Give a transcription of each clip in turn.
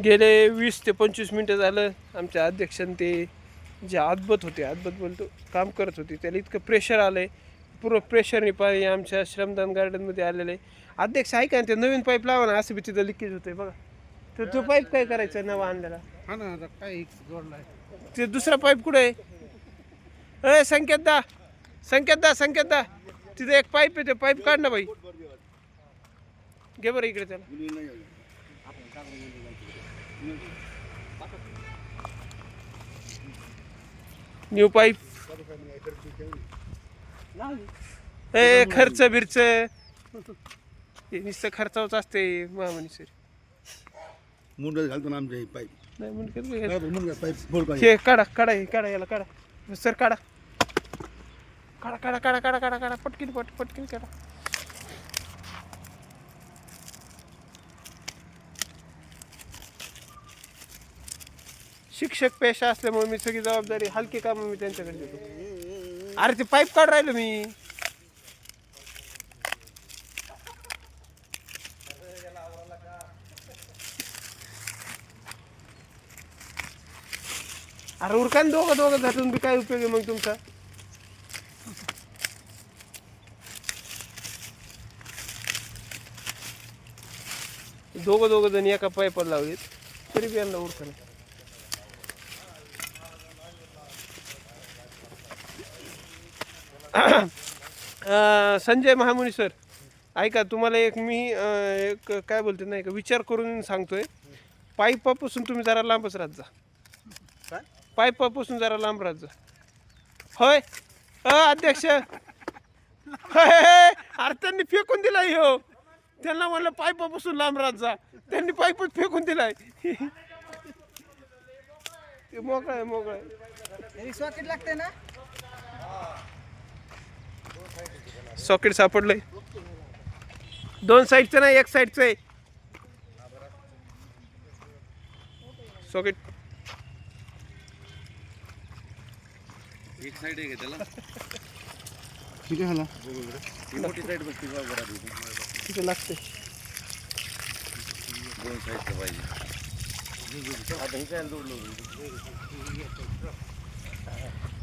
गेले 20 ते 25 मिनटं झालं आमच्या अध्यक्षांनी ते जे अद्भुत होते, अद्भुत बोलतो, काम करत होते, त्याला इतकं प्रेशर आलं आहे, पूर्ण प्रेशरने पाणी आमच्या श्रमदान गार्डनमध्ये आलेलं आहे. अध्यक्ष ऐका ना, ते नवीन पाईप लावा ना, असं बी तिथं लिकेज होतंय बघा. तर तो पाईप काय करायचा नवा आणलेला? हा ना, आता काय जोडलाय ते दुसरा पाईप कुठे आहे? संकेत दा, तिथे एक पाईप आहे, ते पाईप काढ ना बाई. घे बरं इकडे त्याला. New pipe. खर्च बिरच नुसतं खर्चावच असते महामनी सर. मुंडक घालतो ना आमच्या पाईप. नाही मुंडक पाईप हे काढा याला काढा सर, काढा पटकीन काढा. शिक्षक पेशा असल्यामुळे मी सगळी जबाबदारी, हलकी कामं मी त्यांच्याकडे देतो. अरे ते पाईप काढ राहिलो मी. अरे उरकान दोघं झाटून बी काय उपयोग आहे मग तुमचा? दोघं जण एका पाईपाला लावलेत तरी बी यांना उरकन. संजय महामुनी सर, ऐका, तुम्हाला एक मी एक काय बोलते नाही का विचार करून सांगतोय. पाईपापासून तुम्ही जरा लांबच राहत जा. पाईपापासून जरा लांब राहत जा. होय अध्यक्ष. अरे त्यांनी फेकून दिलाय हो. त्यांना म्हणलं पाईपापासून लांब राहत जा, त्यांनी पाईपच फेकून दिलाय. मोकळा आहे. सॉकेट लागते ना. सॉकेट सापडलंय. 2 साईडचं नाही, 1 साईडचं आहे सॉकेट. एक साइड आहे का त्याला? ठीक आहे ना, मोठी साइड बसती बरोबर. तिथे लागते. 2 साइडचं पाहिजे. आता हे काय जोडलं?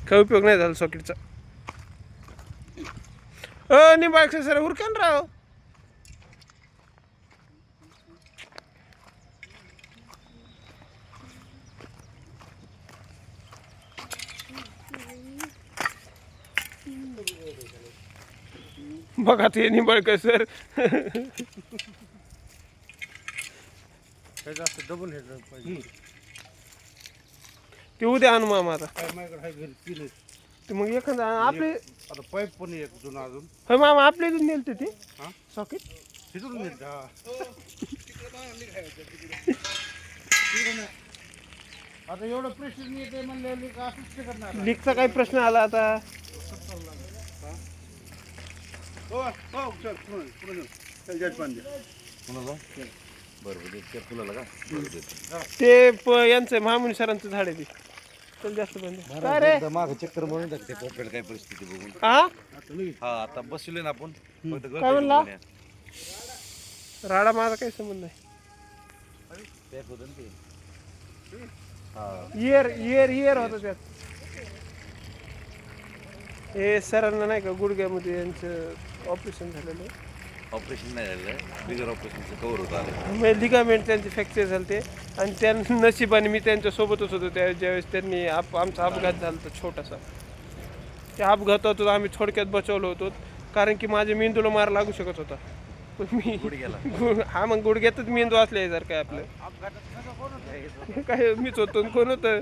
काय उपयोग नाही झाला सॉकेटचा. निंबाळकर सर उरकान राव. बघा ते निंबाळकर सर. डबल हेड पाहिजे. ते उद्या आणू मामा आता. काय माझ्याकडे आहे घरी 3 आहेत. ते मग एखादा आपले. आता पाईप पण एक जुना अजून. होय मामा, आपले इथून नेलते ते हा सॉकेट. तिथून नेत हा. आता एवढं प्रेशर नाही येते म्हणले का असंच करणार. लीकचा काही प्रश्न आला आता. हो हो चल पुढे चल जज पांडे. कुणाला? बरोबर त्या फुलाला का? ते यांचं महामुनी सरांचं झाड आहे ते. चल जास्त बंद. काय रे माग चक्कर म्हणून टाकते पोपट काय परिस्थिती बघून. हा आता बसले ना आपण. काय म्हणला? राडा माझा काही संबंध नाही. पॅक होतं ना ते. इयर होतं त्यात. हे सरांना नाही का गुडघ्यामध्ये यांचं ऑपरेशन झालेलं आहे. ऑपरेशन नाही झालं, बिगर ऑपरेशनचं कवर होतं आलं. मग लिगामेंट त्यांचे फ्रॅक्चर झाले आणि त्यांना नशिबाने मी त्यांच्या सोबतच होतो त्या ज्यावेळेस त्यांनी आमचा अपघात झाला होता छोटासा. त्या अपघातातून आम्ही थोडक्यात बचावलो होतो, कारण की माझ्या मेंदूला मार लागू शकत होता. पण मी हा मग गुडघ्यातच मेंदू असले जर काय आपलं काय मीच होतो. कोण होतं?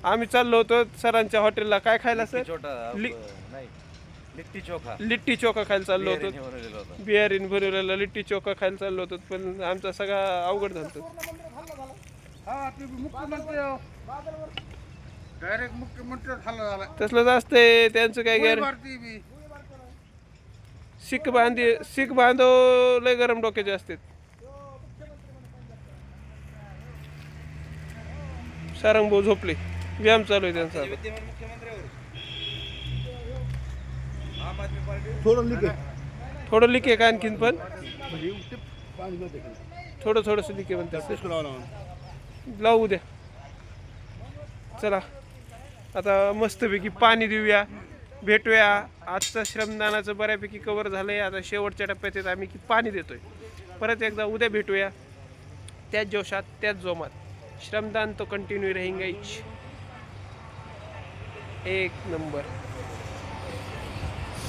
आम्ही चाललो होतो सरांच्या हॉटेलला. काय खायला सर? लिट्टी चोखा खायला चाललो होतो. बिहारीने भरवलेला लिट्टी चोखा खायला चाललो होतो, पण आमचा सगळा अवघड झालं. डायरेक्ट मुख्यमंत्री झाला. तसलंच असतंय त्यांचं काय गॅरंटी. शीख बांधव लय गरम डोक्याचे असतात. सारंग भाऊ झोपले, व्यायाम चालू आहे त्यांचा. थोडं लिक आहे का आणखीन, पण थोडंसं लिक आहे म्हणतात. लावू द्या. चला आता मस्तपैकी पाणी देऊया, भेटूया. आजचं श्रमदानाचं बऱ्यापैकी कवर झालंय. आता शेवटच्या टप्प्यात येत आम्ही की पाणी देतोय. परत एकदा उद्या भेटूया त्याच जोशात त्याच जोमात. श्रमदान तो कंटिन्यू रहेंगे. एक नंबर.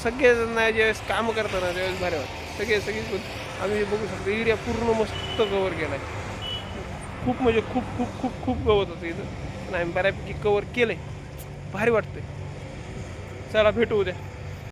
सगळेजण ज्यावेळेस काम करताना त्यावेळेस भारी वाटतं. सगळी आम्ही बघू शकतो एरिया पूर्ण मस्त कवर केला आहे. खूप म्हणजे खूप खूप खूप खूप गवत होतं इथं, पण आम्ही बऱ्यापैकी कवर केलं आहे. भारी वाटतंय. चला भेटू उद्या.